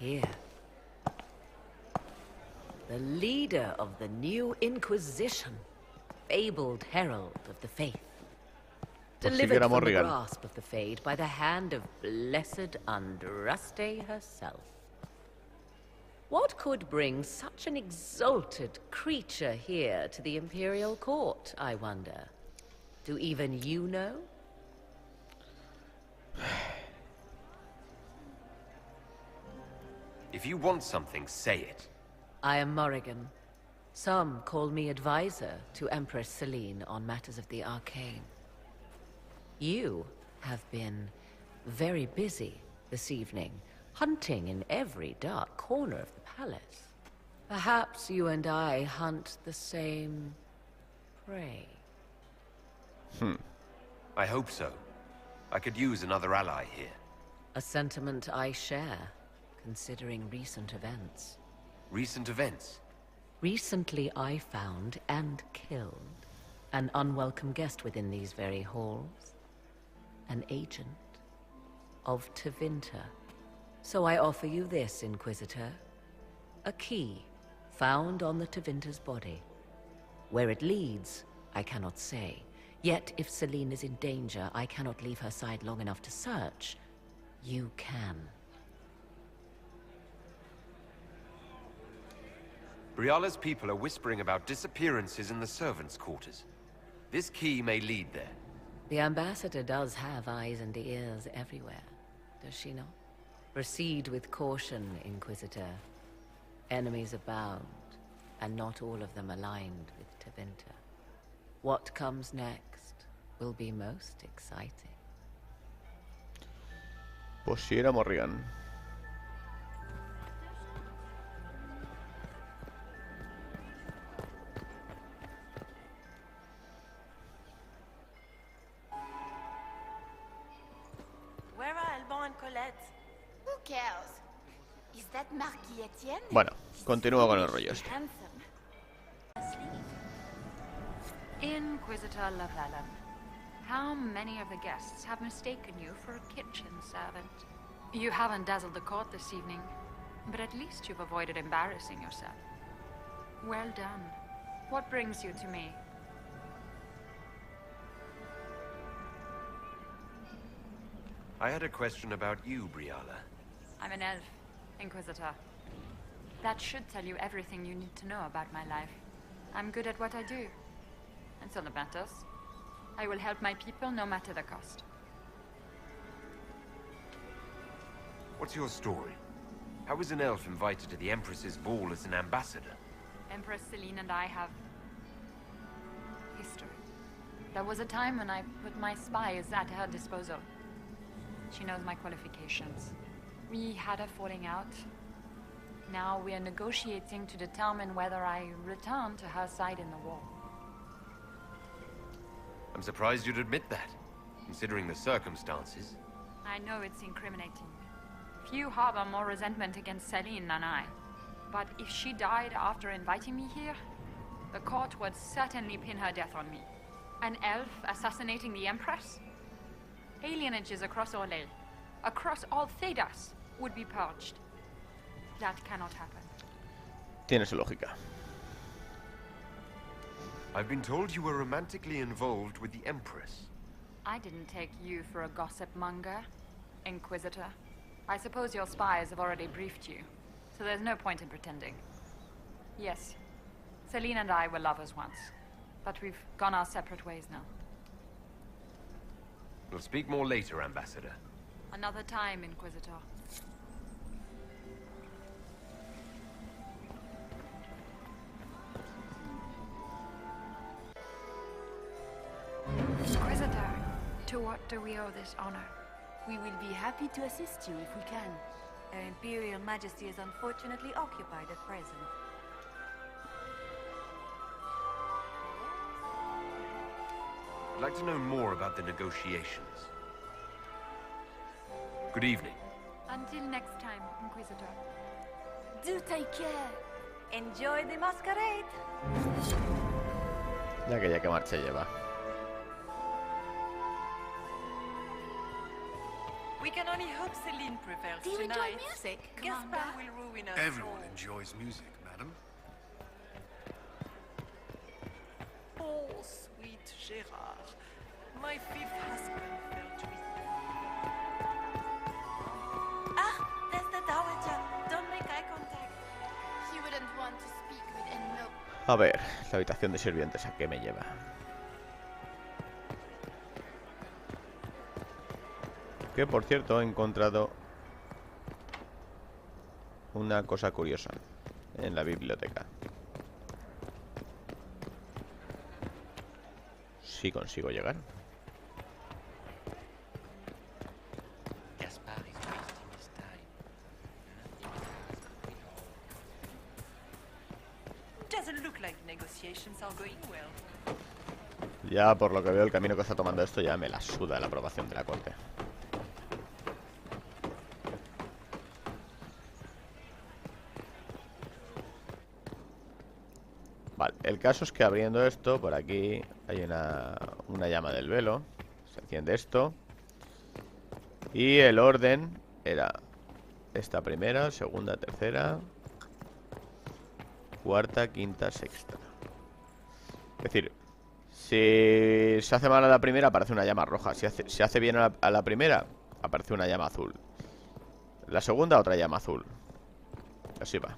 here. The leader of the new Inquisition, fabled herald of the faith. Delivered from the grasp of the Fade by the hand of blessed Andraste herself. What could bring such an exalted creature here to the Imperial Court, I wonder? Do even you know? If you want something, say it. I am Morrigan. Some call me advisor to Empress Celine on matters of the arcane. You have been very busy this evening, hunting in every dark corner of the palace. Perhaps you and I hunt the same prey. I hope so. I could use another ally here. A sentiment I share, considering recent events. Recent events? Recently I found and killed an unwelcome guest within these very halls. An agent of Tevinter. So I offer you this, Inquisitor. A key found on the Tevinter's body. Where it leads, I cannot say. Yet if Celine is in danger, I cannot leave her side long enough to search. You can. Briala's people are whispering about disappearances in the servants' quarters. This key may lead there. The ambassador does have eyes and ears everywhere, does she not? Proceed with caution, Inquisitor. Enemies abound, and not all of them aligned with Tevinter. What comes next will be most exciting. Pues sí, era Morrigan. Where are Alban and Colette? Who cares? Is that Marquis Etienne? Bueno, continúo con el rollo este. Inquisitor Lavalin, how many of the guests have mistaken you for a kitchen servant? You haven't dazzled the court this evening, but at least you've avoided embarrassing yourself. Well done. What brings you to me? I had a question about you, Briala. I'm an elf, Inquisitor. That should tell you everything you need to know about my life. I'm good at what I do. And so that matters. I will help my people no matter the cost. What's your story? How was an elf invited to the Empress's ball as an ambassador? Empress Celine and I have history. There was a time when I put my spies at her disposal. She knows my qualifications. We had a falling out. Now we are negotiating to determine whether I return to her side in the war. I'm surprised you'd admit that, considering the circumstances. I know it's incriminating. Few harbor more resentment against Celine than I. But if she died after inviting me here, the court would certainly pin her death on me. An elf assassinating the Empress? Alienages across Orlais, across all Thedas, would be purged. That cannot happen. Tiene su lógica. I've been told you were romantically involved with the Empress. I didn't take you for a gossip monger, Inquisitor. I suppose your spies have already briefed you, so there's no point in pretending. Yes, Celine and I were lovers once, but we've gone our separate ways now. We'll speak more later, Ambassador. Another time, Inquisitor. Inquisitor, to what do we owe this honor? We will be happy to assist you if we can. Her Imperial Majesty is unfortunately occupied at present. I'd like to know more about the negotiations. Good evening. Until next time, Inquisitor. Do take care. Enjoy the masquerade. Ya que marcha lleva. We can only hope Celine prevails Do you enjoy tonight. music, Gaspard Commander? will ruin us Everyone all. enjoys music, madam. Oh, sweet Gérard. My fifth husband fell to his Ah, there's the Dowager. Don't make eye contact. She wouldn't want to speak with a no. A ver, la habitación de sirvientes, ¿a qué me lleva? Que por cierto he encontrado una cosa curiosa en la biblioteca. Si consigo llegar. Gaspard is wasting his time. Doesn't look like negotiations are going well. Ya por lo que veo el camino que está tomando esto ya me la suda la aprobación de la corte. Vale, el caso es que abriendo esto, por aquí hay una llama del velo. Se enciende esto. Y el orden era esta primera, segunda, tercera, cuarta, quinta, sexta. Es decir, si se hace mal a la primera aparece una llama roja. Si se hace bien a la primera aparece una llama azul. La segunda otra llama azul. Así va.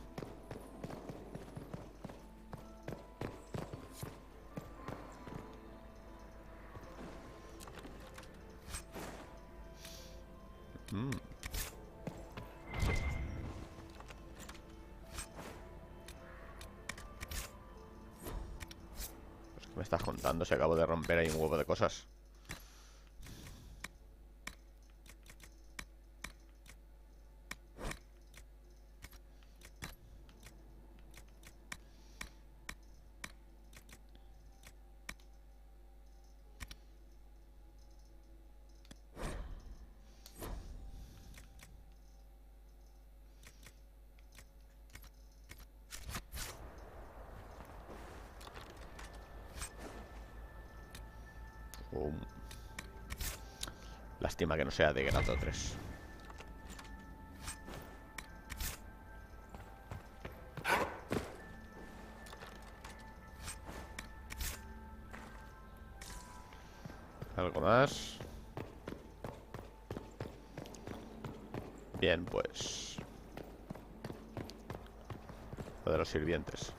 Pues, ¿qué me estás contando? Si acabo de romper ahí un huevo de cosas. Lástima que no sea de grado 3. ¿Algo más? Bien, pues lo de los sirvientes.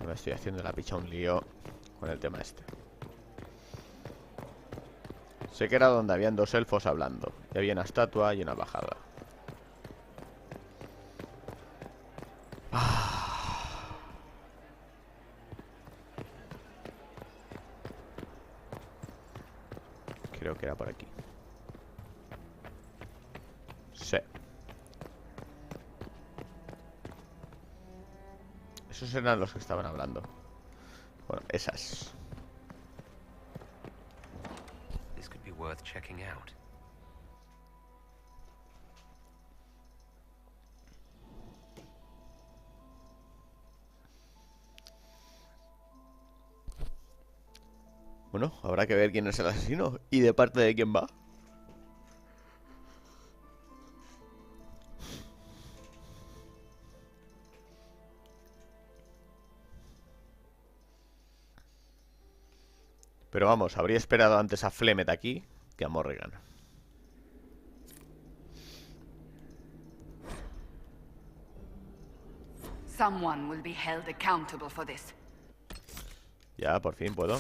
Me estoy haciendo la picha un lío con el tema este. Sé que era donde habían dos elfos hablando. Y había una estatua y una bajada. Creo que era por aquí. Sí. Esos eran los que estaban hablando. Bueno, esas. This could be worth checking out. Bueno, habrá que ver quién es el asesino y de parte de quién va. Pero vamos, habría esperado antes a Flemet aquí que a Morrigan. Someone will be held accountable for this. Ya, por fin puedo.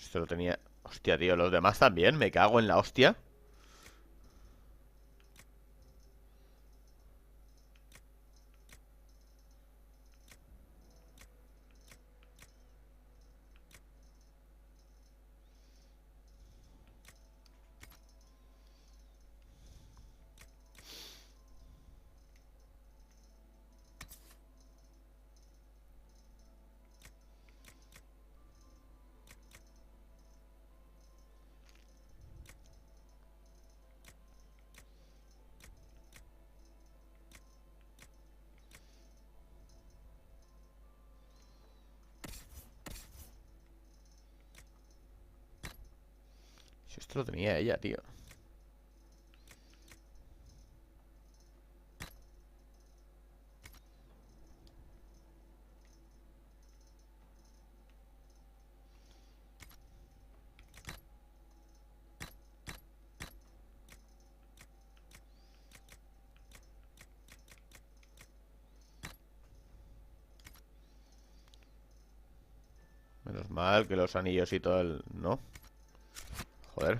Esto lo tenía... Hostia, tío, los demás también. Me cago en la hostia. Si esto lo tenía ella, tío. Menos mal que los anillos y todo el... ¿No? Joder.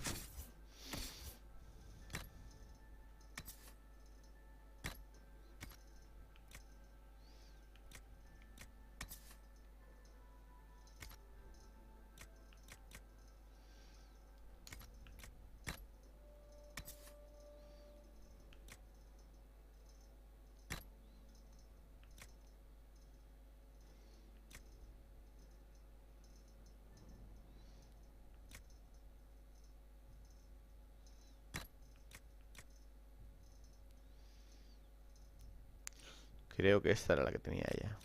Creo que esta era la que tenía ella.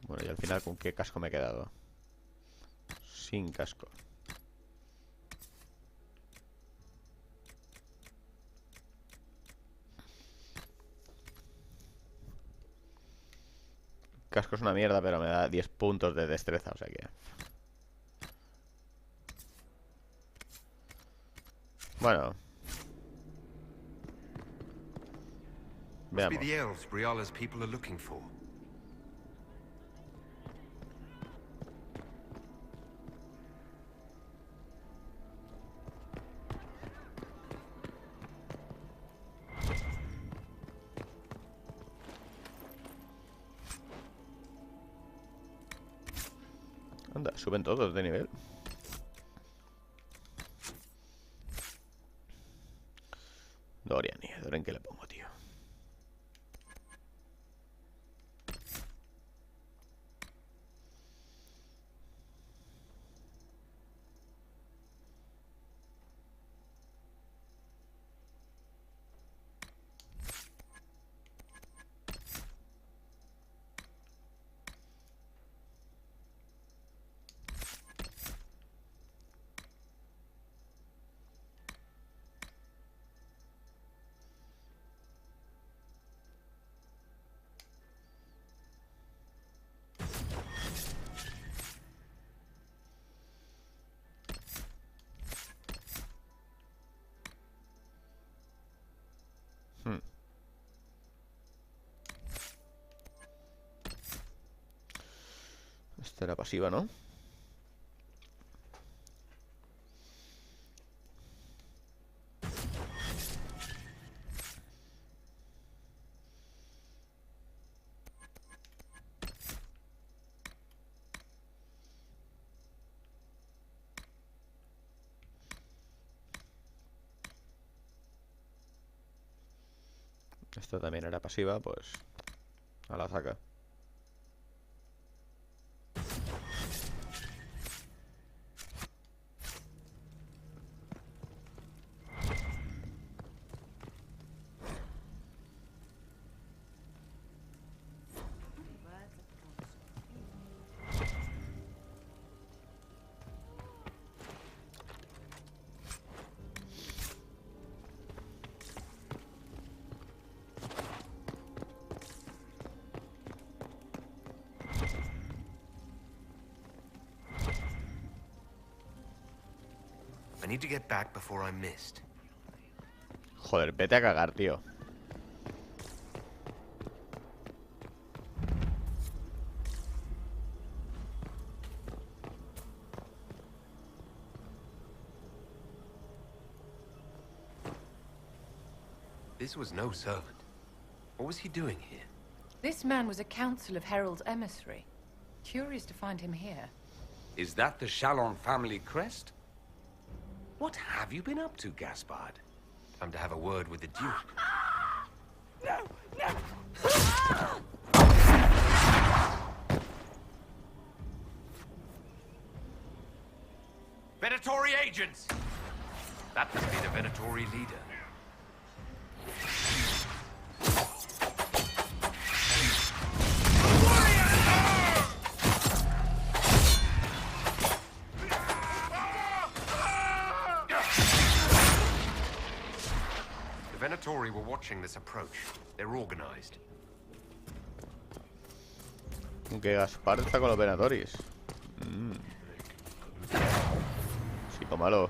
Bueno, y al final, ¿con qué casco me he quedado? Sin casco. Casco es una mierda, pero me da 10 puntos de destreza, o sea que... Bueno. Must be Veamos. the elves Briala's people are looking for. Anda, suben todos de nivel. Dorian, ¿y Dorian qué le pongo, tío? Esta era pasiva, ¿no? Esta también era pasiva, pues... A la saca. need to get back before I'm missed. Joder, vete a cagar, tío. This was no servant. What was he doing here? This man was a Council of Herald's emissary. Curious to find him here. Is that the Chalon family crest? What have you been up to, Gaspard? Time to have a word with the Duke. No! No! Venatori agents! That must be the Venatori leader. The Venatori were watching this approach. They're organized. Que Gaspar está con los Venatoris. Sí, tómalo.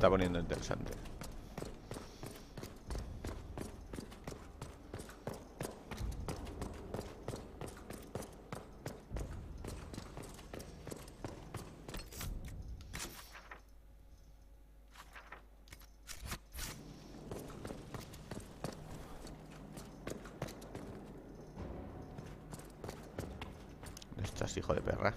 Está poniendo interesante. Estás, hijo de perra.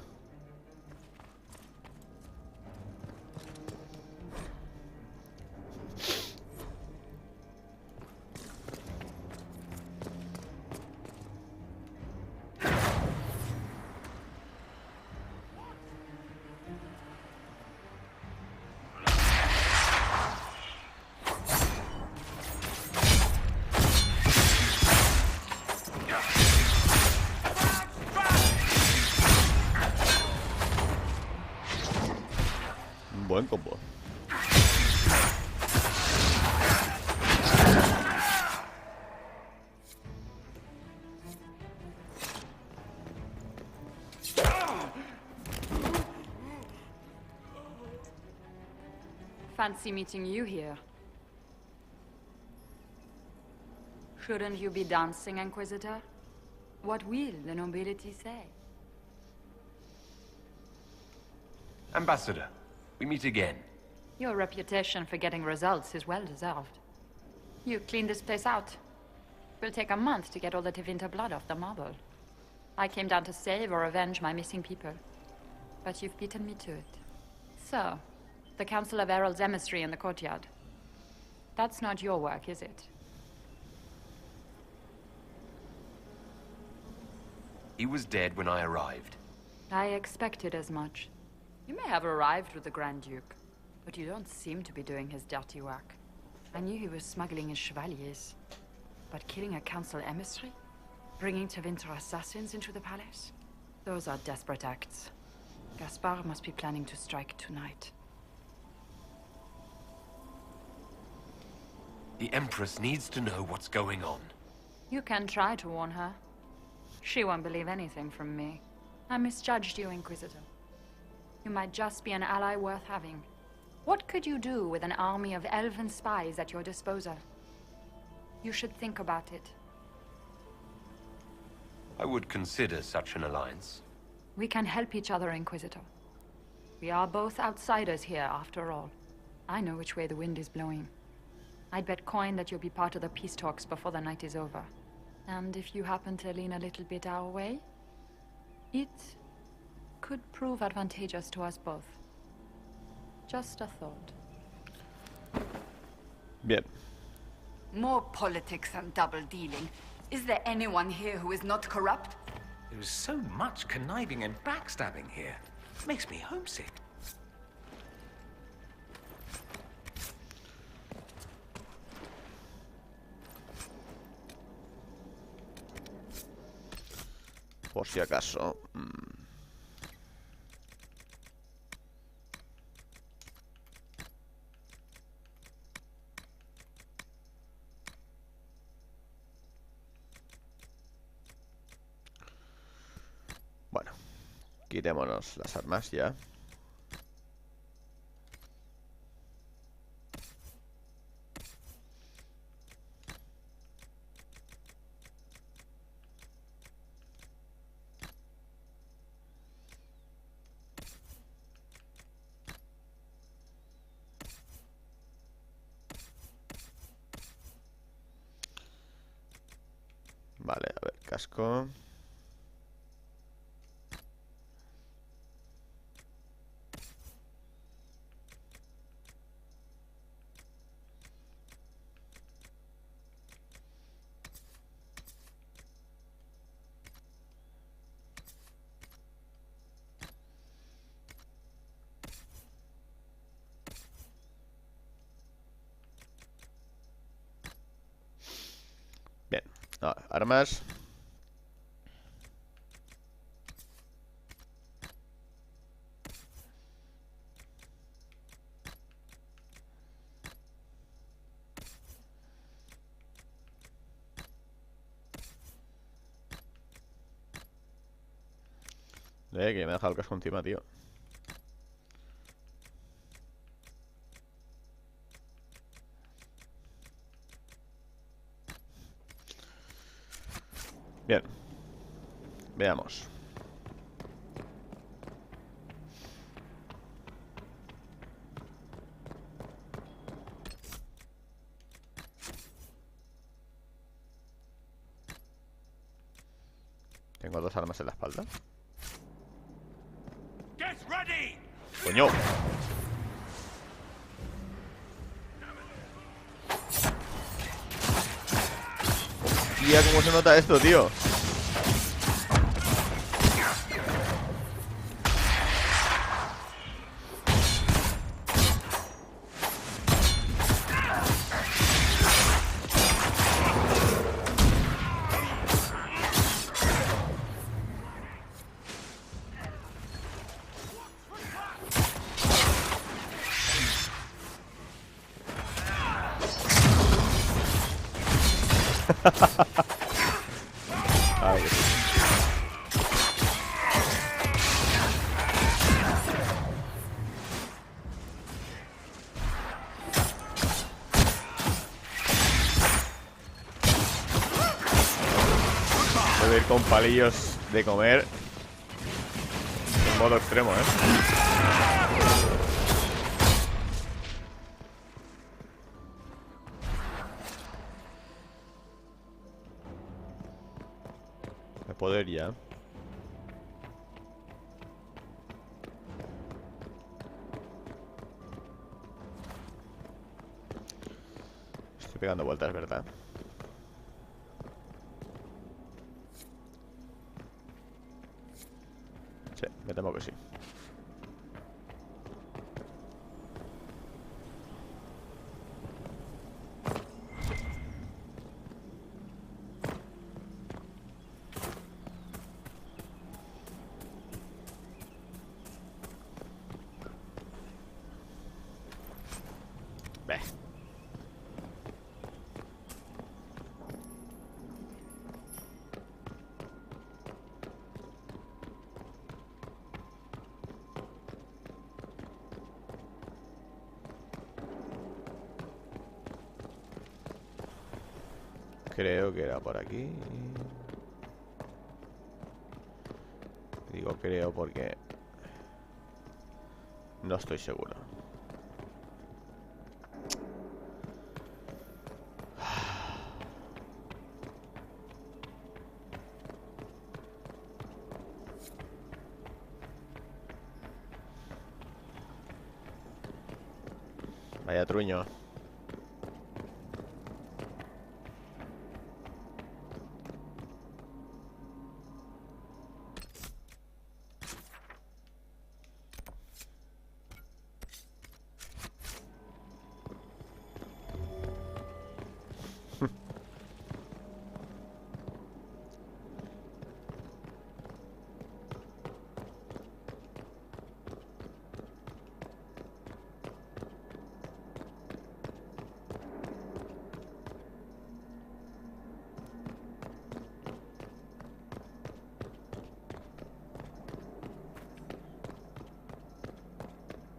Buen combo. Fancy meeting you here. Shouldn't you be dancing, Inquisitor? What will the nobility say? Ambassador, we meet again. Your reputation for getting results is well deserved. You cleaned this place out. Will take a month to get all the Tevinter blood off the marble. I came down to save or avenge my missing people. But you've beaten me to it. So, the Council of Herald's emissary in the courtyard. That's not your work, is it? He was dead when I arrived. I expected as much. You may have arrived with the Grand Duke, but you don't seem to be doing his dirty work. I knew he was smuggling his chevaliers. But killing a council emissary? Bringing Tevinter assassins into the palace? Those are desperate acts. Gaspar must be planning to strike tonight. The Empress needs to know what's going on. You can try to warn her. She won't believe anything from me. I misjudged you, Inquisitor. You might just be an ally worth having. What could you do with an army of elven spies at your disposal? You should think about it. I would consider such an alliance. We can help each other, Inquisitor. We are both outsiders here, after all. I know which way the wind is blowing. I'd bet coin that you'll be part of the peace talks before the night is over. And if you happen to lean a little bit our way, it could prove advantageous to us both. Just a thought. Bien. More politics and double dealing. Is there anyone here who is not corrupt? There is so much conniving and backstabbing here. Makes me homesick. Por si acaso. Bueno, quitémonos las armas ya. Vale, a ver, casco. Bien, ahora, armas. Que me ha dejado el casco encima, tío. Bien. Veamos. Tengo dos armas en la espalda. ¡Coño! Hostia, ¿cómo se nota esto, tío? Ay, voy a ir con palillos de comer en modo extremo, Me puedo ir ya. Estoy pegando vueltas, ¿verdad? Sí, me temo que sí. Beh. Creo que era por aquí. Digo creo porque no estoy seguro. Vaya truño.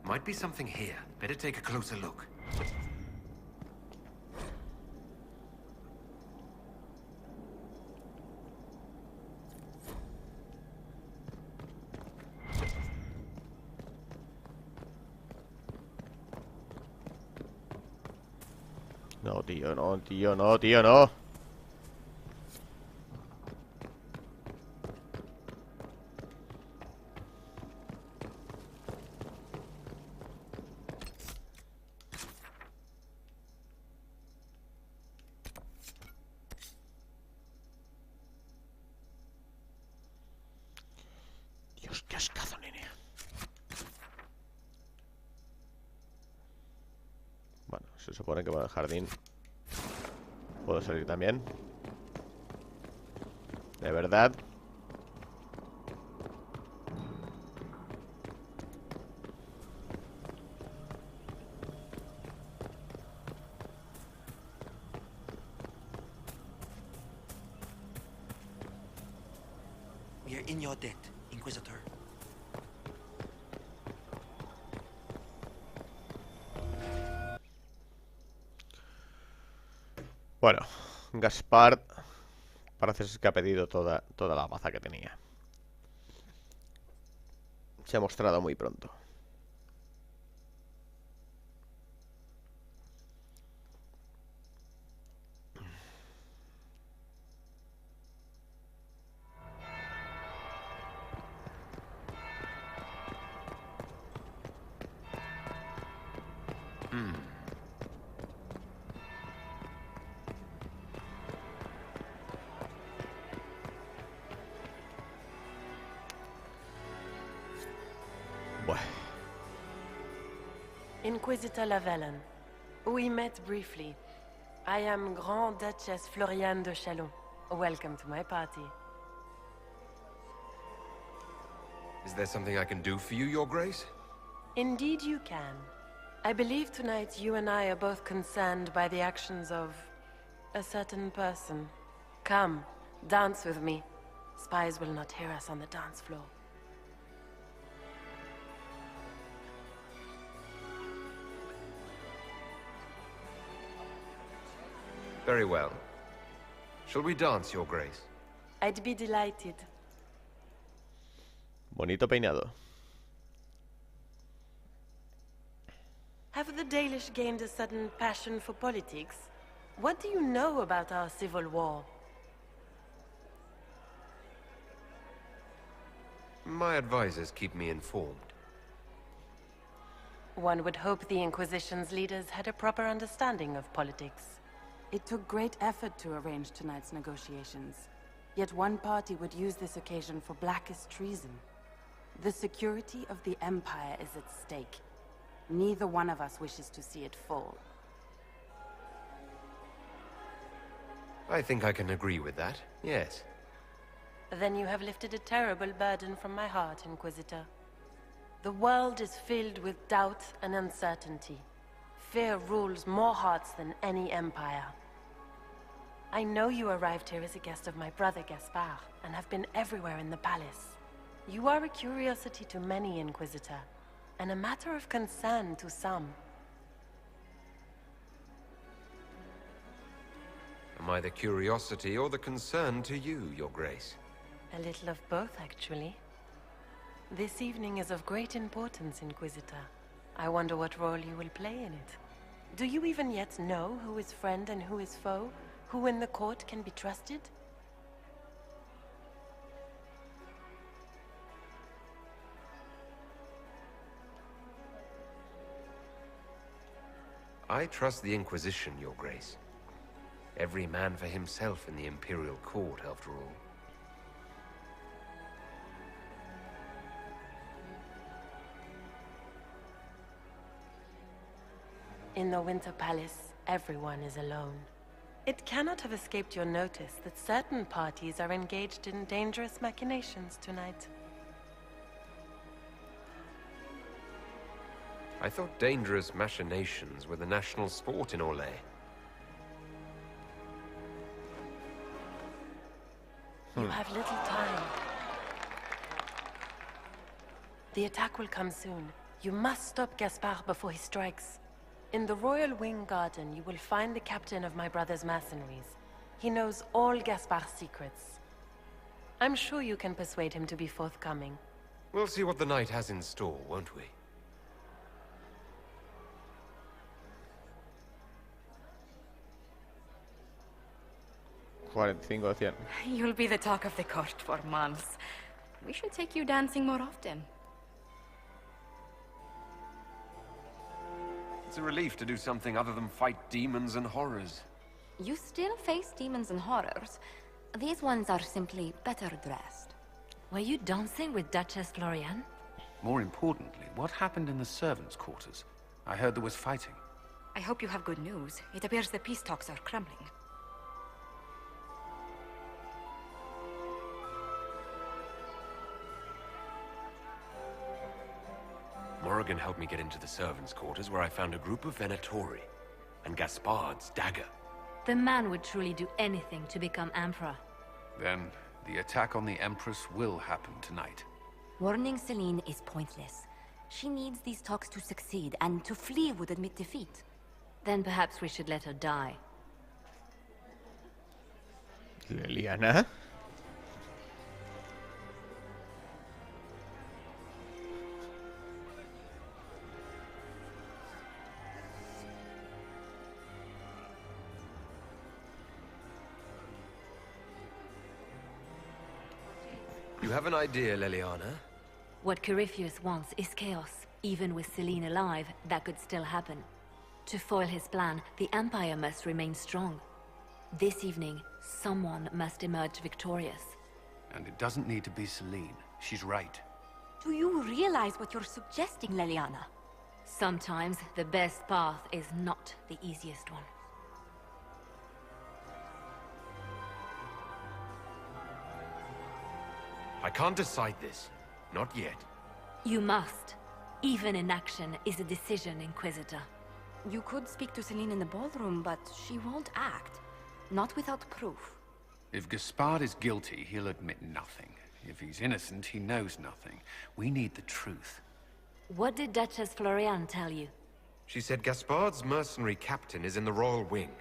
Might be something here. Better take a closer look. No, tío, no, tío, no, tío, no. Dios, qué ascazo, nene. Bueno, se supone que por el jardín puedo salir también. De verdad. We are in your debt, Inquisitor. Bueno, Gaspard parece que ha pedido toda la maza que tenía. Se ha mostrado muy pronto. Bueno. Inquisitor Lavalin. We met briefly. I am Grand Duchess Floriane de Chalon. Welcome to my party. Is there something I can do for you, Your Grace? Indeed you can. I believe tonight you and I are both concerned by the actions of a certain person. Come, dance with me. Spies will not hear us on the dance floor. Very well. Shall we dance, Your Grace? I'd be delighted. Bonito peinado. Have the Dalish gained a sudden passion for politics? What do you know about our civil war? My advisors keep me informed. One would hope the Inquisition's leaders had a proper understanding of politics. It took great effort to arrange tonight's negotiations. Yet one party would use this occasion for blackest treason. The security of the Empire is at stake. Neither one of us wishes to see it fall. I think I can agree with that, yes. Then you have lifted a terrible burden from my heart, Inquisitor. The world is filled with doubt and uncertainty. Fear rules more hearts than any empire. I know you arrived here as a guest of my brother Gaspard, and have been everywhere in the palace. You are a curiosity to many, Inquisitor, and a matter of concern to some. Am I the curiosity or the concern to you, Your Grace? A little of both, actually. This evening is of great importance, Inquisitor. I wonder what role you will play in it. Do you even yet know who is friend and who is foe? Who in the court can be trusted? I trust the Inquisition, Your Grace. Every man for himself in the Imperial Court, after all. In the Winter Palace, everyone is alone. It cannot have escaped your notice that certain parties are engaged in dangerous machinations tonight. I thought dangerous machinations were the national sport in Orlais. You have little time. The attack will come soon. You must stop Gaspard before he strikes. In the Royal Wing Garden, you will find the captain of my brother's mercenaries. He knows all Gaspard's secrets. I'm sure you can persuade him to be forthcoming. We'll see what the night has in store, won't we? You'll be the talk of the court for months. We should take you dancing more often. It's a relief to do something other than fight demons and horrors. You still face demons and horrors. These ones are simply better dressed. Were you dancing with Duchess Florian? More importantly, what happened in the servants' quarters? I heard there was fighting. I hope you have good news. It appears the peace talks are crumbling. Morrigan helped me get into the servants' quarters, where I found a group of Venatori and Gaspard's dagger. The man would truly do anything to become Emperor. Then, the attack on the Empress will happen tonight. Warning Celine is pointless. She needs these talks to succeed, and to flee would admit defeat. Then perhaps we should let her die. Leliana. You have an idea, Leliana? What Corypheus wants is chaos. Even with Celine alive, that could still happen. To foil his plan, the Empire must remain strong. This evening, someone must emerge victorious. And it doesn't need to be Celine. She's right. Do you realize what you're suggesting, Leliana? Sometimes the best path is not the easiest one. I can't decide this. Not yet. You must. Even inaction is a decision, Inquisitor. You could speak to Celine in the ballroom, but she won't act. Not without proof. If Gaspard is guilty, he'll admit nothing. If he's innocent, he knows nothing. We need the truth. What did Duchess Florian tell you? She said Gaspard's mercenary captain is in the Royal Wing.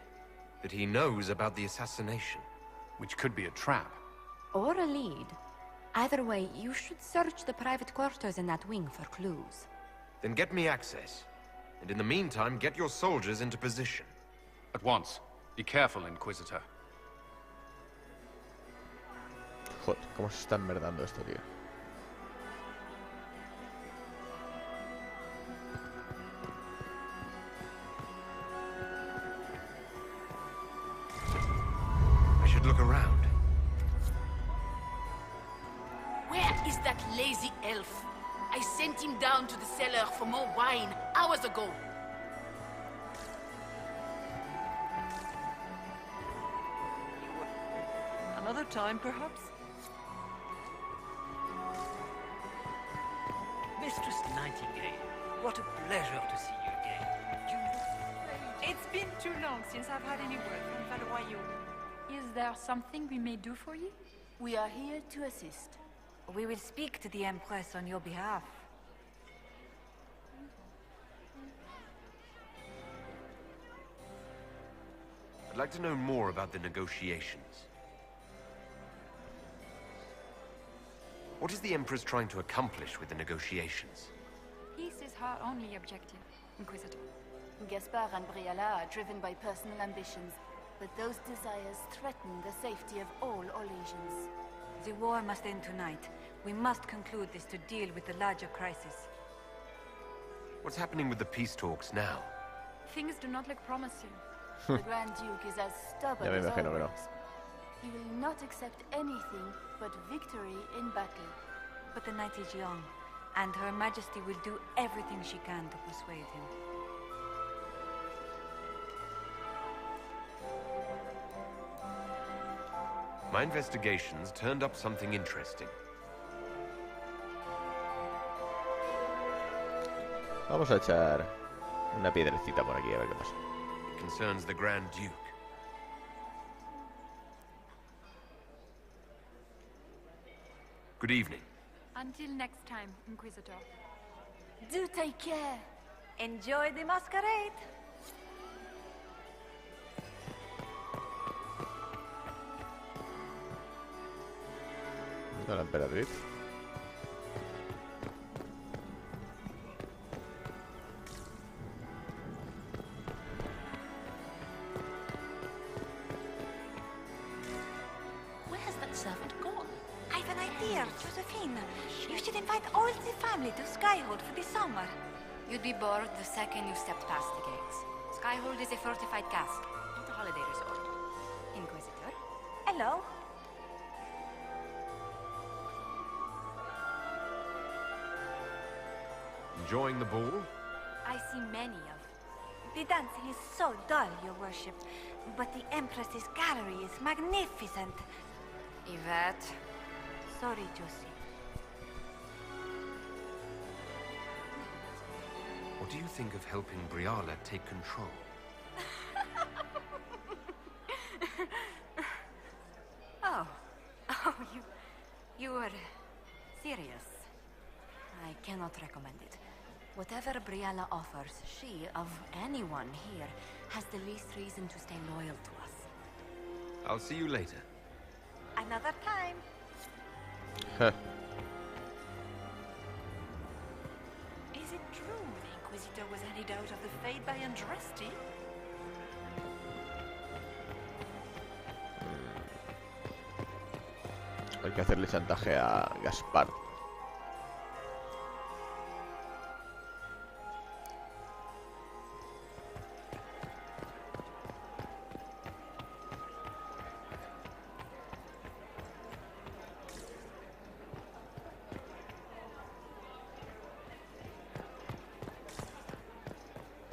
That he knows about the assassination. Which could be a trap. Or a lead. Either way, you should search the private quarters in that wing for clues. Then get me access. And in the meantime, get your soldiers into position. At once. Be careful, Inquisitor. Joder, cómo se está enmerdando esto, tío. I should look around. Where is that lazy elf? I sent him down to the cellar for more wine hours ago. Another time, perhaps? Mistress Nightingale, what a pleasure to see you again. You look been too long since I've had any word from Valroyo. Is there something we may do for you? We are here to assist. We will speak to the Empress on your behalf. I'd like to know more about the negotiations. What is the Empress trying to accomplish with the negotiations? Peace is her only objective, Inquisitor. Gaspard and Briala are driven by personal ambitions, but those desires threaten the safety of all Olesians. The war must end tonight. We must conclude this to deal with the larger crisis. What's happening with the peace talks now? Things do not look promising. The Grand Duke is as stubborn as always. He will not accept anything but victory in battle. But the night is young, and Her Majesty will do everything she can to persuade him. My investigations turned up something interesting. Vamos a echar una piedrecita por aquí a ver qué pasa. It concerns the Grand Duke. Good evening. Until next time, Inquisitor. Do take care. Enjoy the masquerade. La emperatriz. Where's that servant gone? I've an idea, Josephine. You should invite all the family to Skyhold for the summer. You'd be bored the second you stepped past the gates. Skyhold is a fortified castle, not a holiday resort. Inquisitor? Hello? Enjoying the ball? I see many of. The dancing is so dull, Your Worship. But the Empress's gallery is magnificent. Yvette. Sorry, Josie. What do you think of helping Briala take control? Oh, you were serious. I cannot recommend it. Whatever Briala offers, she, of anyone here, has the least reason to stay loyal to us. I'll see you later. Another time. Is it true the Inquisitor was handed out of the fate by Andraste? Hay que hacerle chantaje a Gaspard.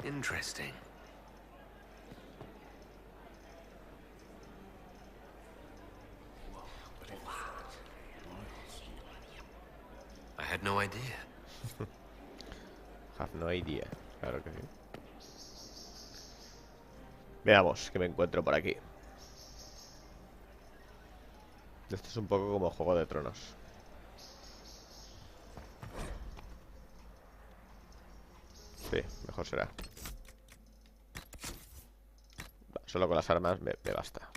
Interesting. I had no idea. Have no idea. Claro que sí. Veamos qué me encuentro por aquí. Esto es un poco como Juego de Tronos. Sí, mejor será. Solo con las armas me basta.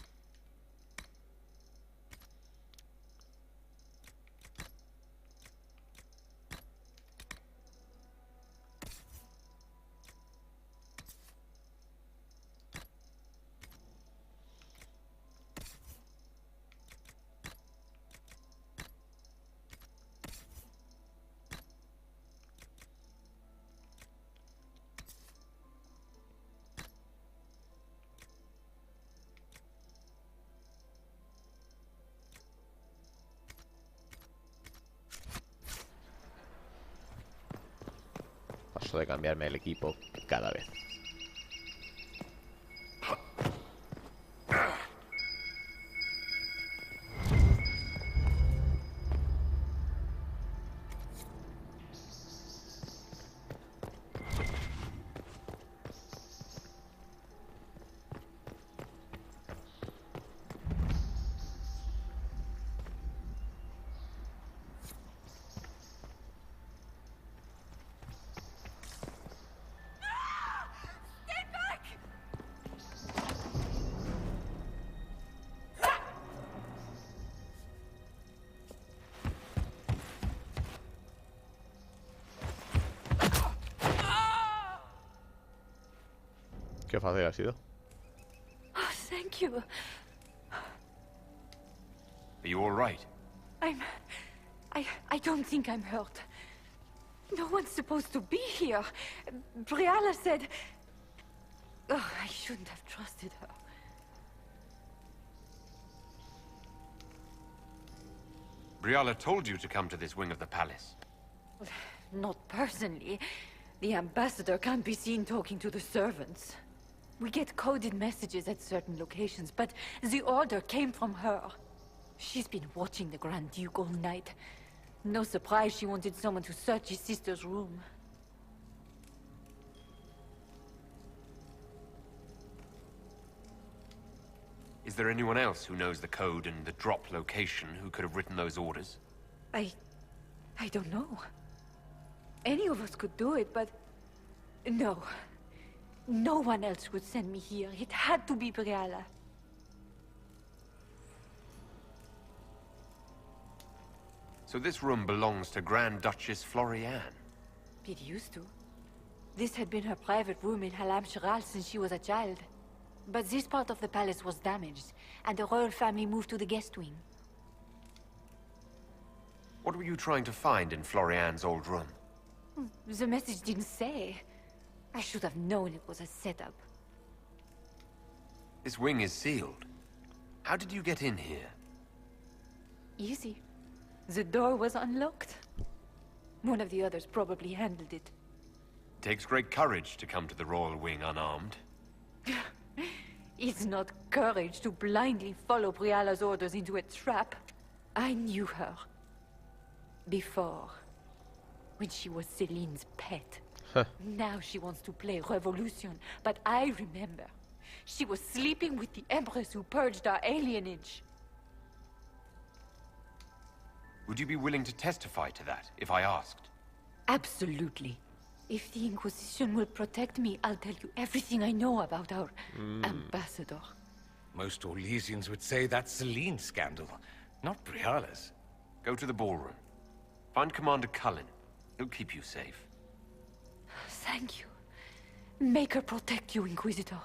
Paso de cambiarme el equipo cada vez. Qué fácil ha sido. Oh, thank you. Are you all right? I don't think I'm hurt. No one's supposed to be here. Briala said... Oh, I shouldn't have trusted her. Briala told you to come to this wing of the palace. Not personally. The ambassador can't be seen talking to the servants. We get coded messages at certain locations, but the order came from her. She's been watching the Grand Duke all night. No surprise she wanted someone to search his sister's room. Is there anyone else who knows the code and the drop location who could have written those orders? I don't know. Any of us could do it, but... No. No one else would send me here. It had to be Briala. So this room belongs to Grand Duchess Florianne? It used to. This had been her private room in Halam Shiral since she was a child. But this part of the palace was damaged, and the royal family moved to the guest wing. What were you trying to find in Florianne's old room? The message didn't say. I should have known it was a setup. This wing is sealed. How did you get in here? Easy. The door was unlocked. One of the others probably handled it. It takes great courage to come to the royal wing unarmed. It's not courage to blindly follow Briala's orders into a trap. I knew her. Before. When she was Celine's pet. Now she wants to play revolution, but I remember. She was sleeping with the Empress who purged our alienage. Would you be willing to testify to that, if I asked? Absolutely. If the Inquisition will protect me, I'll tell you everything I know about our ambassador. Most Orlesians would say that's Celine's scandal, not Briala's. Go to the ballroom. Find Commander Cullen. He'll keep you safe. Thank you. Make her protect you, Inquisitor.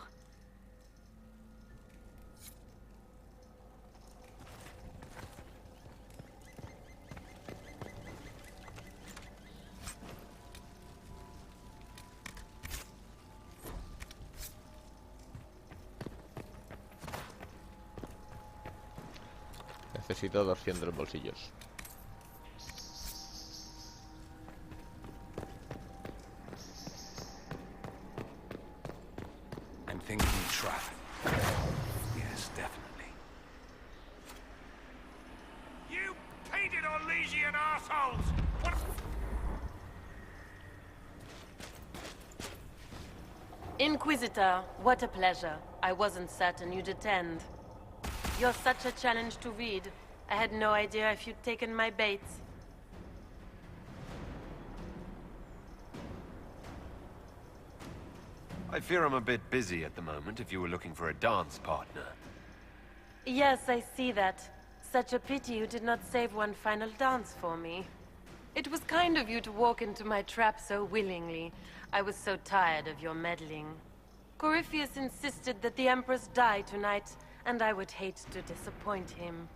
Necesito 200 bolsillos. I'm thinking trap. Yes, definitely. You painted Orlesian assholes! What? Inquisitor, what a pleasure. I wasn't certain you'd attend. You're such a challenge to read. I had no idea if you'd taken my bait. I fear I'm a bit busy at the moment if you were looking for a dance partner. Yes, I see that. Such a pity you did not save one final dance for me. It was kind of you to walk into my trap so willingly. I was so tired of your meddling. Corypheus insisted that the Empress die tonight, and I would hate to disappoint him.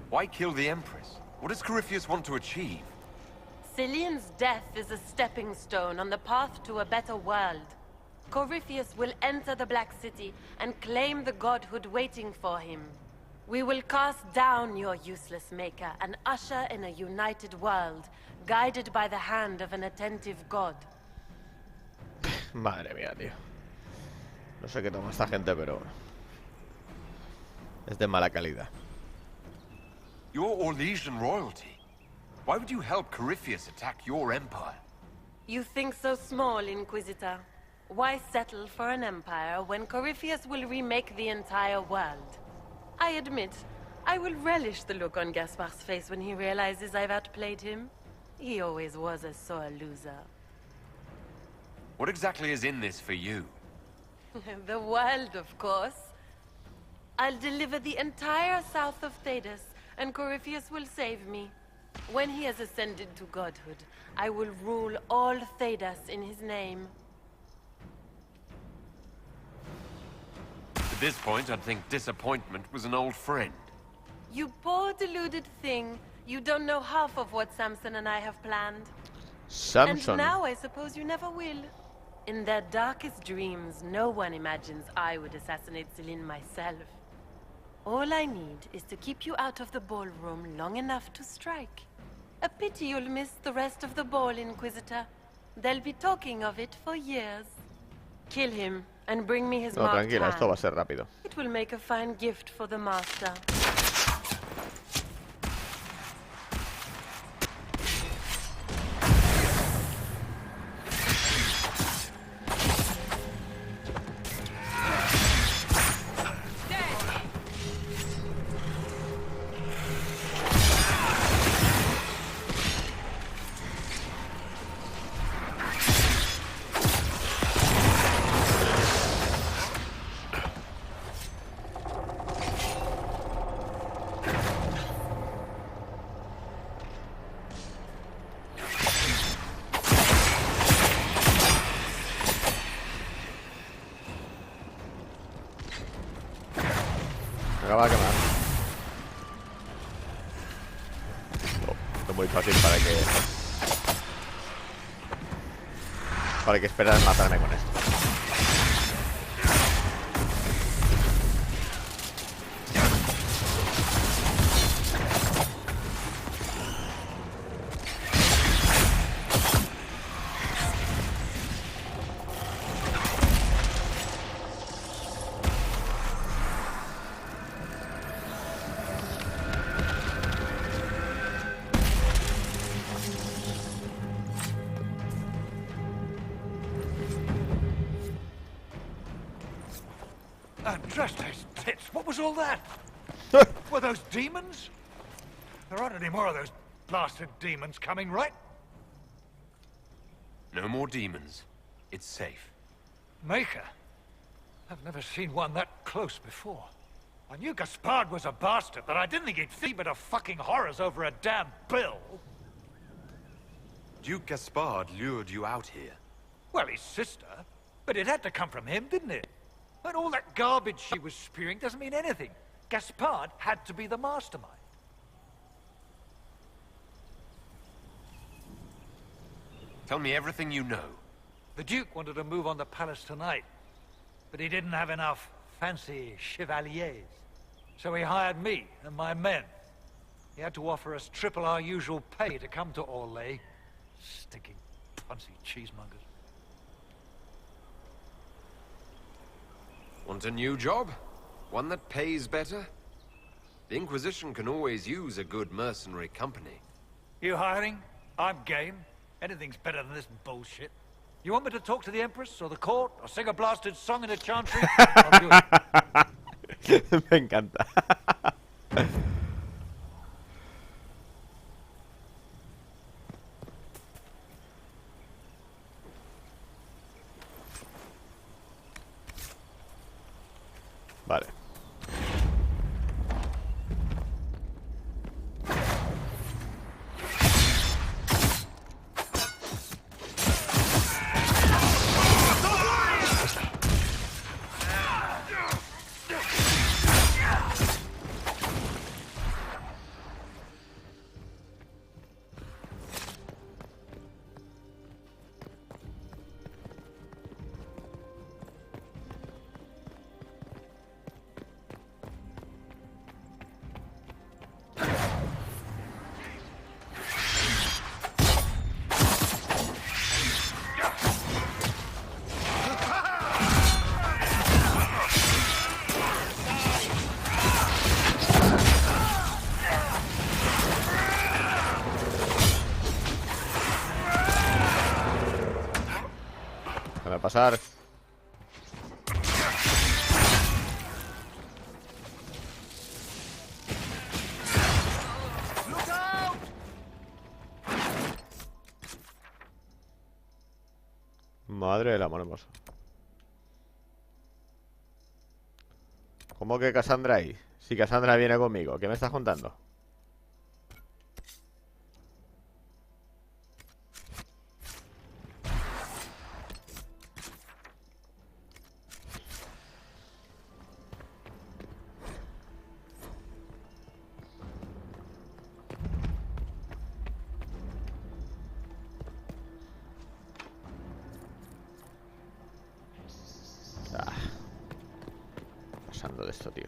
Why kill the Empress? What does Corypheus want to achieve? Celine's death is a stepping stone on the path to a better world. Corypheus will enter the Black City and claim the godhood waiting for him. We will cast down your useless maker and usher in a united world, guided by the hand of an attentive god. Madre mía, tío. No sé qué toma esta gente, pero... es de mala calidad. You're Orlesian royalty. Why would you help Corypheus attack your empire? You think so small, Inquisitor. Why settle for an empire when Corypheus will remake the entire world? I admit, I will relish the look on Gaspar's face when he realizes I've outplayed him. He always was a sore loser. What exactly is in this for you? The world, of course. I'll deliver the entire south of Thedas, and Corypheus will save me. When he has ascended to godhood, I will rule all Thedas in his name. At this point, I'd think disappointment was an old friend. You poor deluded thing. You don't know half of what Samson and I have planned. Samson. And now I suppose you never will. In their darkest dreams, no one imagines I would assassinate Celine myself. All I need is to keep you out of the ballroom long enough to strike. A pity you'll miss the rest of the ball, Inquisitor. They'll be talking of it for years. Kill him and bring me his No, marked tranquila, esto va a hand. ser rápido. It will make a fine gift for the master. Me acaba de quemar. No, esto es muy fácil para que esperar matarme con esto. Andreste's tits, what was all that? Were those demons? There aren't any more of those blasted demons coming, right? No more demons. It's safe. Maker? I've never seen one that close before. I knew Gaspard was a bastard, but I didn't think he'd feed to fucking horrors over a damn bill. Duke Gaspard lured you out here. Well, his sister. But it had to come from him, didn't it? And all that garbage she was spewing doesn't mean anything. Gaspard had to be the mastermind. Tell me everything you know. The Duke wanted to move on the palace tonight, but he didn't have enough fancy chevaliers. So he hired me and my men. He had to offer us triple our usual pay to come to Orlais. Stinking punsy cheesemongers. Want a new job? One that pays better? The Inquisition can always use a good mercenary company. You hiring? I'm game. Anything's better than this bullshit. You want me to talk to the Empress or the court or sing a blasted song in a chantry? I'll do it. Me encanta. Vale. Déjame pasar. Madre del amor hermoso. ¿Cómo que Cassandra ahí? Si Cassandra viene conmigo, ¿qué me estás contando? pasando de esto, tío?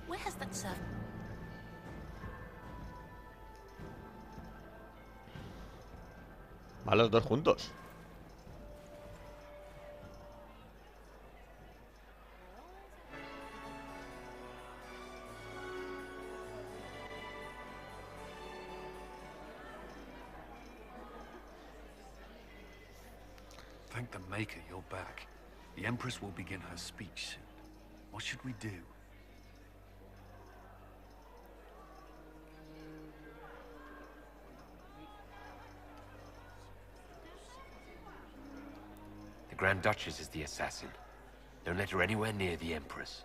Where has that servant? Va los dos juntos. Thank the Maker you're back. The Empress will begin her speech soon. What should we do? The Grand Duchess is the assassin. Don't let her anywhere near the Empress.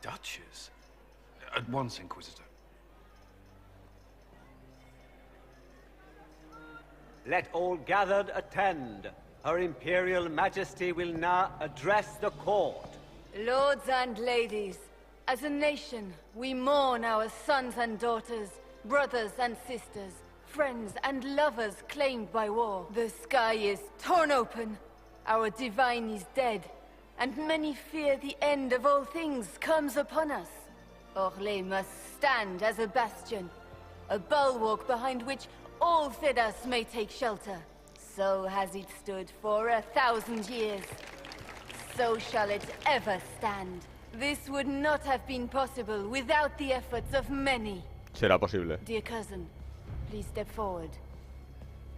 Duchess? At once, Inquisitor. Let all gathered attend. Her Imperial Majesty will now address the court. Lords and ladies, as a nation, we mourn our sons and daughters, brothers and sisters, friends and lovers claimed by war. The sky is torn open, our divine is dead, and many fear the end of all things comes upon us. Orlais must stand as a bastion, a bulwark behind which all Thedas may take shelter. So has it stood for 1,000 years. So shall it ever stand. This would not have been possible without the efforts of many. Será posible. Dear cousin, please step forward.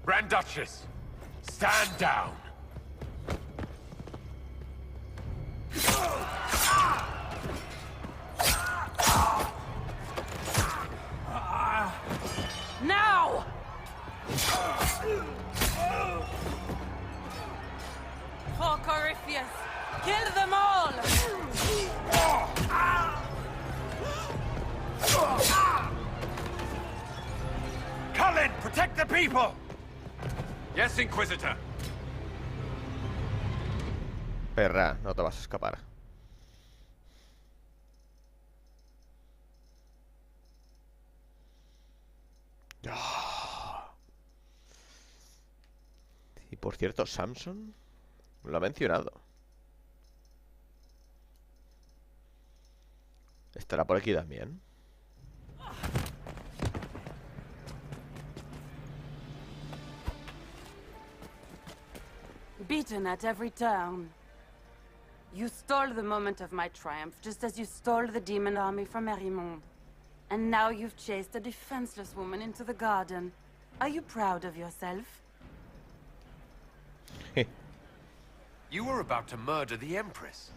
Grand Duchess, stand down. Now! For Corypheus, kill them all! Cullen, protect the people! Yes, Inquisitor. Perra, no te vas a escapar. Y por cierto, Samson lo ha mencionado. ¿Estará por aquí también? Beaten at every turn. You stole the moment of my triumph, just as you stole the demon army from Merimond. And now you've chased a defenseless woman into the garden. Are you proud of yourself? You were about to murder the Empress.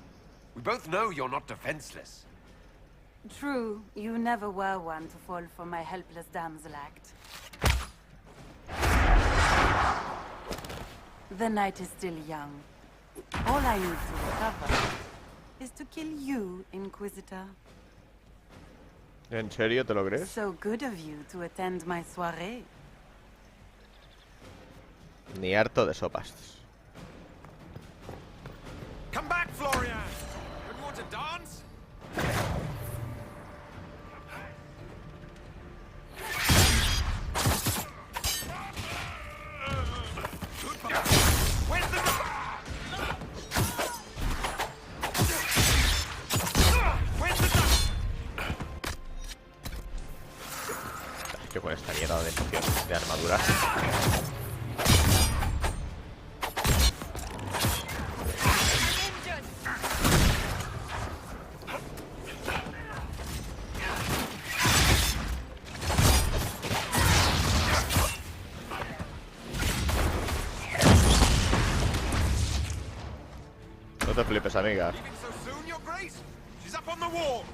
We both know you're not defenseless. True, you never were one to fall for my helpless damsel act. The night is still young. All I need to recover is to kill you, Inquisitor. ¿En serio te lo crees? So good of you to attend my soirée. Ni harto de sopas. Come back, Florian! Don't you want to dance? Where's the... Where's the... Yo con esta mierda de pociones de armadura. No te flipes, amiga. Leaving so soon, Your Grace? She's up on the wall!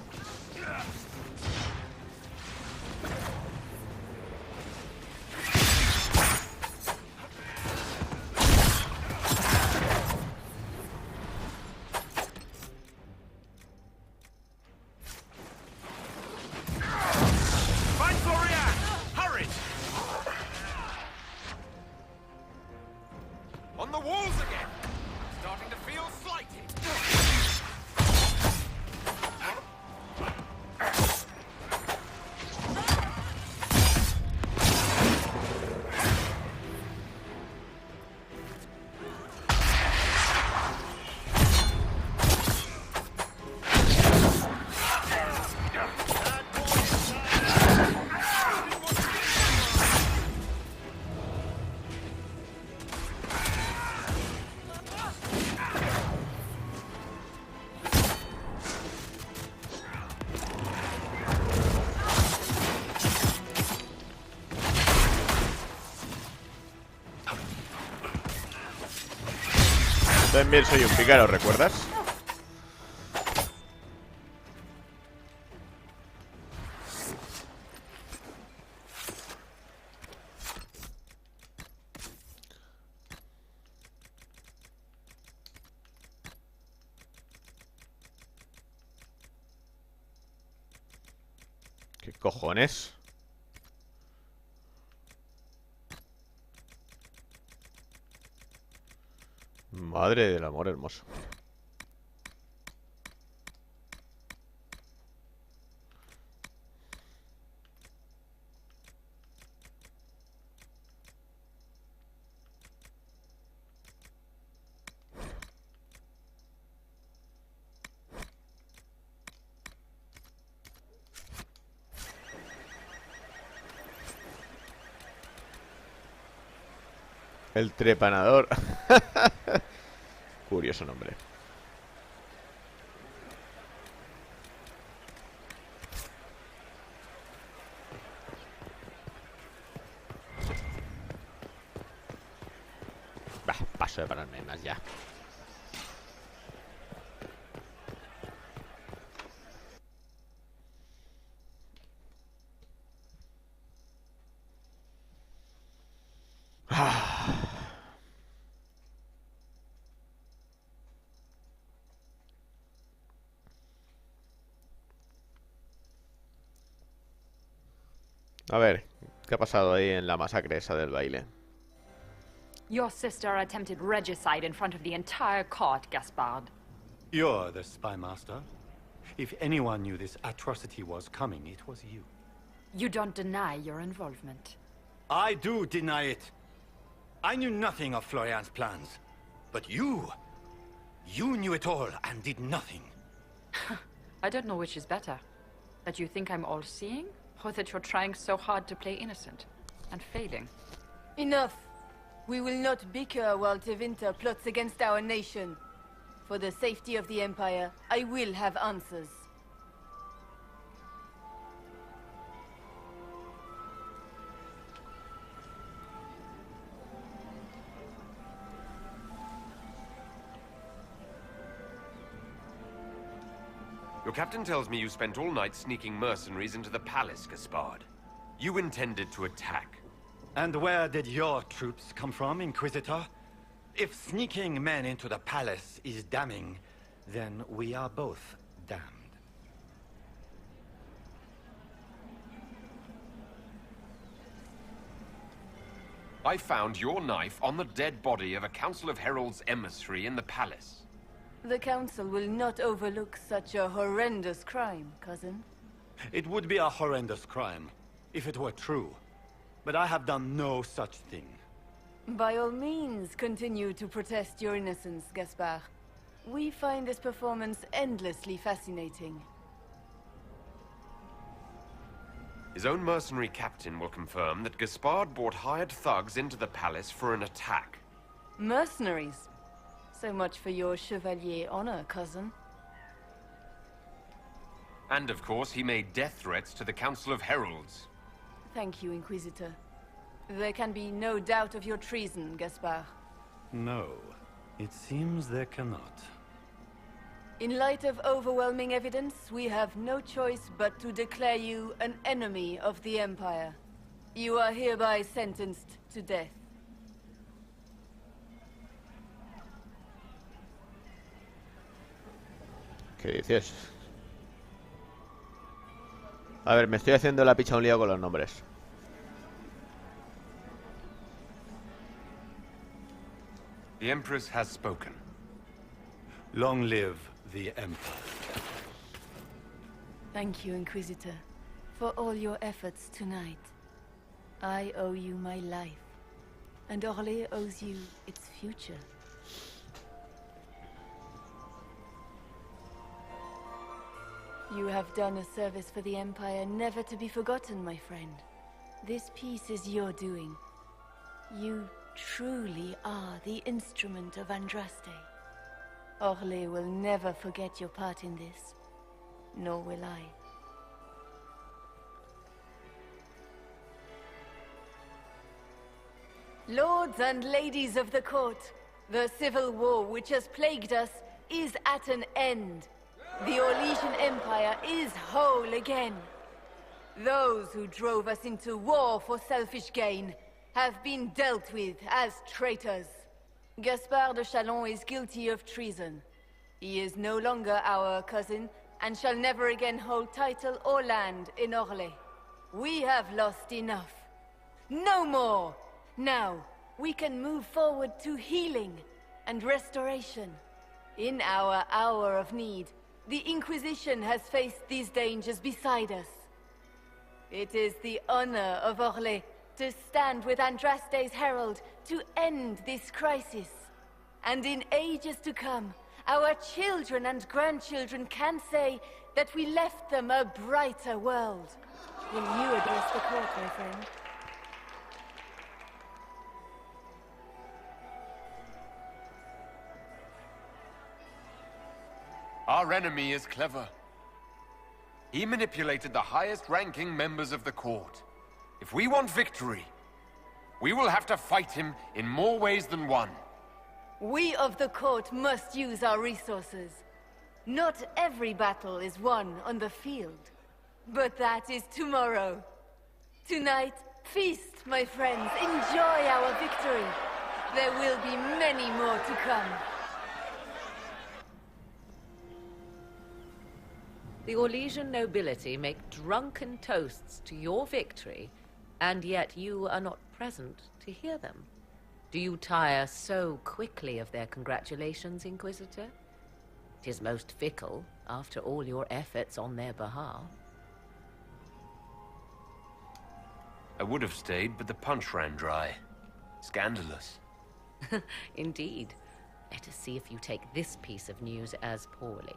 también soy un pícaro, ¿recuerdas? ¿Qué cojones? Madre del amor hermoso. El trepanador. Curioso nombre. Bah, paso de pararme más ya. A ver, ¿qué ha pasado ahí en la masacre esa del baile? Your sister attempted regicide in front of the entire court, Gaspard. You're the spy master. If anyone knew this atrocity was coming, it was you. You don't deny your involvement. I do deny it. I knew nothing of Florian's plans. But you knew it all and did nothing. I don't know which is better. That you think I'm all-seeing, or that you're trying so hard to play innocent and failing. Enough. We will not bicker while Tevinter plots against our nation. For the safety of the Empire, I will have answers. Your captain tells me you spent all night sneaking mercenaries into the palace, Gaspard. You intended to attack. And where did your troops come from, Inquisitor? If sneaking men into the palace is damning, then we are both damned. I found your knife on the dead body of a Council of Heralds emissary in the palace. The Council will not overlook such a horrendous crime, cousin. It would be a horrendous crime, if it were true. But I have done no such thing. By all means, continue to protest your innocence, Gaspard. We find this performance endlessly fascinating. His own mercenary captain will confirm that Gaspard brought hired thugs into the palace for an attack. Mercenaries? So much for your Chevalier honor, cousin. And of course, he made death threats to the Council of Heralds. Thank you, Inquisitor. There can be no doubt of your treason, Gaspard. No, it seems there cannot. In light of overwhelming evidence, we have no choice but to declare you an enemy of the Empire. You are hereby sentenced to death. ¿Qué dices? A ver, me estoy haciendo la picha un lío con los nombres. The Empress has spoken. Long live the Empire. Thank you, Inquisitor, for all your efforts tonight. I owe you my life, and Orlais owes you its future. You have done a service for the Empire never to be forgotten, my friend. This piece is your doing. You truly are the instrument of Andraste. Orlais will never forget your part in this, nor will I. Lords and ladies of the court, The civil war which has plagued us is at an end. The Orlesian Empire is whole again. Those who drove us into war for selfish gain have been dealt with as traitors. Gaspard de Chalon is guilty of treason. He is no longer our cousin, and shall never again hold title or land in Orlais. We have lost enough. No more! Now, we can move forward to healing and restoration. In our hour of need, the Inquisition has faced these dangers beside us. It is the honor of Orlais to stand with Andraste's herald to end this crisis. And in ages to come, our children and grandchildren can say that we left them a brighter world. Will you address the court, my friend? Our enemy is clever. He manipulated the highest-ranking members of the court. If we want victory, we will have to fight him in more ways than one. We of the court must use our resources. Not every battle is won on the field. But that is tomorrow. Tonight, feast, my friends. Enjoy our victory. There will be many more to come. The Orlesian nobility make drunken toasts to your victory, and yet you are not present to hear them. Do you tire so quickly of their congratulations, Inquisitor? 'Tis most fickle, after all your efforts on their behalf. I would have stayed, but the punch ran dry. Scandalous. Indeed. Let us see if you take this piece of news as poorly.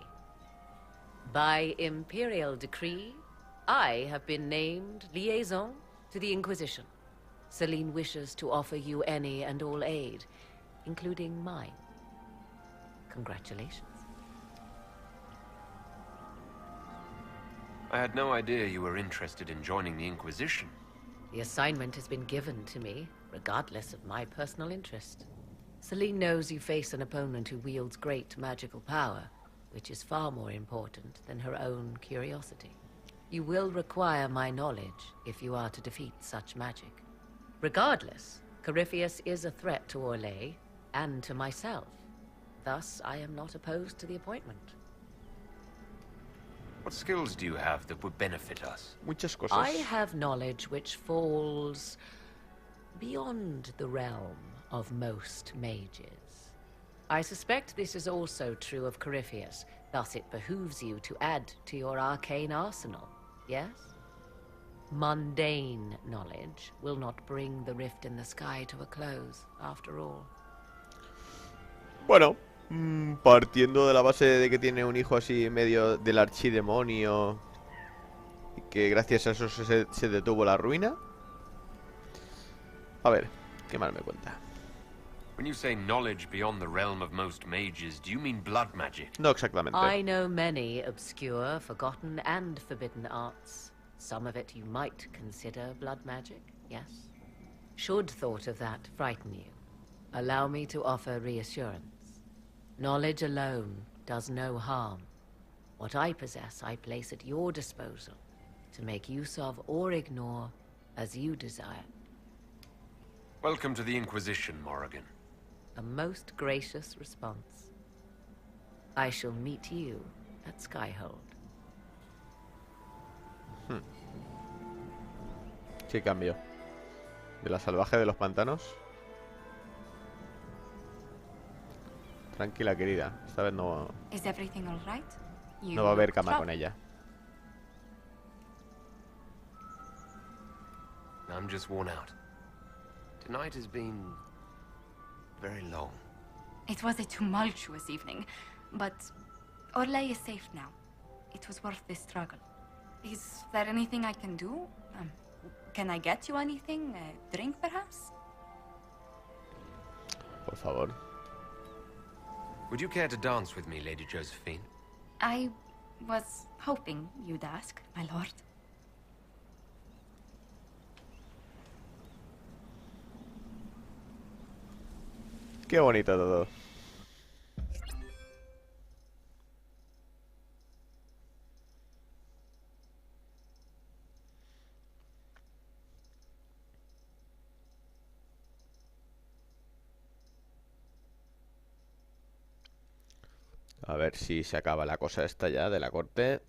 By imperial decree, I have been named liaison to the Inquisition. Celine wishes to offer you any and all aid, including mine. Congratulations. I had no idea you were interested in joining the Inquisition. The assignment has been given to me, regardless of my personal interest. Celine knows you face an opponent who wields great magical power, which is far more important than her own curiosity. You will require my knowledge if you are to defeat such magic. Regardless, Corypheus is a threat to Orlais and to myself. Thus, I am not opposed to the appointment. What skills do you have that would benefit us? Muchas cosas. I have knowledge which falls beyond the realm of most mages. I suspect this is also true of Corypheus, thus it behooves you to add to your arcane arsenal, yes? Mundane knowledge will not bring the rift in the sky to a close, after all. Bueno, partiendo de la base de que tiene un hijo así medio del archidemonio y que gracias a eso se detuvo la ruina. A ver, ¿qué más me cuenta? When you say knowledge beyond the realm of most mages, do you mean blood magic? No exactamente. I know many obscure, forgotten, and forbidden arts. Some of it you might consider blood magic, yes? Should thought of that frighten you, allow me to offer reassurance. Knowledge alone does no harm. What I possess, I place at your disposal to make use of or ignore as you desire. Welcome to the Inquisition, Morrigan. A most gracious response. I shall meet you at Skyhold. ¿Qué cambio? ¿De la salvaje de los pantanos? Tranquila, querida. Esta vez no... Is everything all right? No va a haber cama con ella. I'm just worn out. Tonight has been very long. It was a tumultuous evening, but Orlais is safe now. It was worth the struggle. Is there anything I can do? Can I get you anything? A drink, perhaps? Por favor. Would you care to dance with me, Lady Josephine? I was hoping you'd ask, my lord. Qué bonito todo. A ver si se acaba la cosa esta ya de la corte.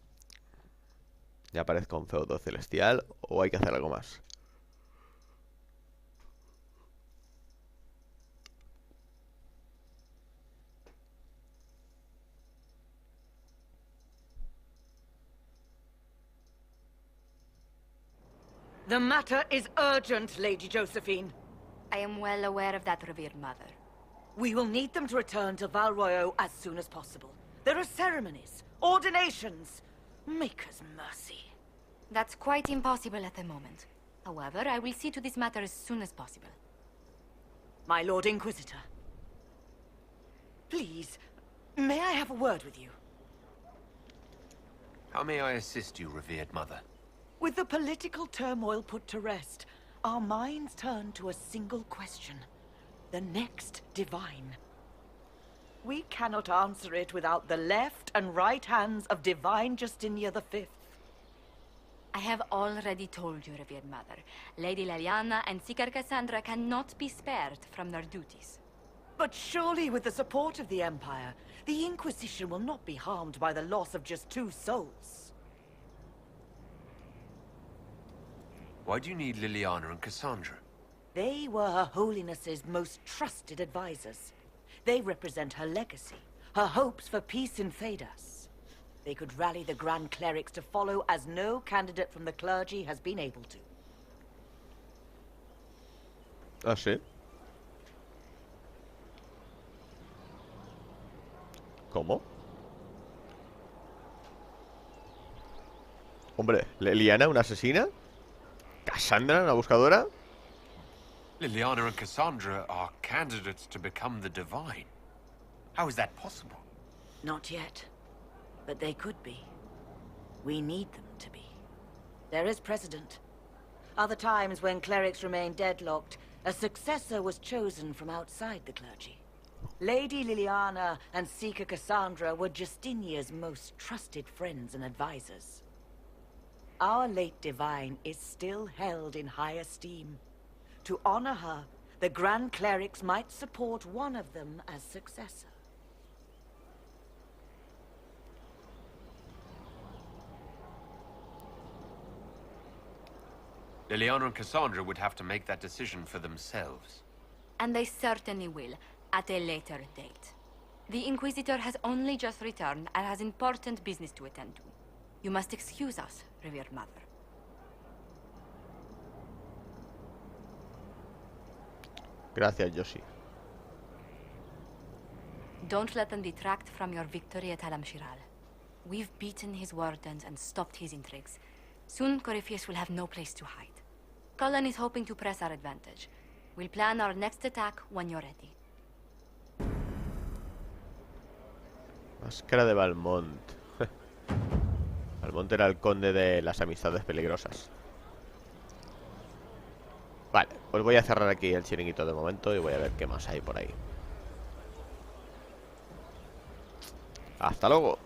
Ya aparezca un feudo celestial. O hay que hacer algo más. The matter is urgent, Lady Josephine. I am well aware of that, revered mother. We will need them to return to Val Royeaux as soon as possible. There are ceremonies, ordinations. Maker's mercy. That's quite impossible at the moment. However, I will see to this matter as soon as possible. My Lord Inquisitor. Please, may I have a word with you? How may I assist you, revered mother? With the political turmoil put to rest, our minds turn to a single question. The next divine. We cannot answer it without the left and right hands of Divine Justinia V. I have already told you, revered mother. Lady Liliana and Seeker Cassandra cannot be spared from their duties. But surely with the support of the Empire, the Inquisition will not be harmed by the loss of just 2 souls. Why do you need Liliana and Cassandra? They were Her Holiness's most trusted advisors. They represent her legacy, her hopes for peace in Thedas. They could rally the Grand Clerics to follow as no candidate from the clergy has been able to. Ah, sí. ¿Cómo? Hombre, ¿Liliana, una asesina? ¿Cassandra, una buscadora? Liliana and Cassandra are candidates to become the Divine. How is that possible? Not yet. But they could be. We need them to be. There is precedent. Other times when clerics remained deadlocked, a successor was chosen from outside the clergy. Lady Liliana and Seeker Cassandra were Justinia's most trusted friends and advisors. Our late divine is still held in high esteem. To honor her, the Grand Clerics might support one of them as successor. Liliana and Cassandra would have to make that decision for themselves. And they certainly will, at a later date. The Inquisitor has only just returned and has important business to attend to. You must excuse us, revered mother. Gracias, Yoshi. Don't let them detract from your victory at Alam Shiral. We've beaten his wardens and stopped his intrigues. Soon, Corypheus will have no place to hide. Cullen is hoping to press our advantage. We'll plan our next attack when you're ready. Máscara de Valmont. Valmont era el conde de las amistades peligrosas. Vale, pues voy a cerrar aquí el chiringuito de momento y voy a ver qué más hay por ahí. Hasta luego.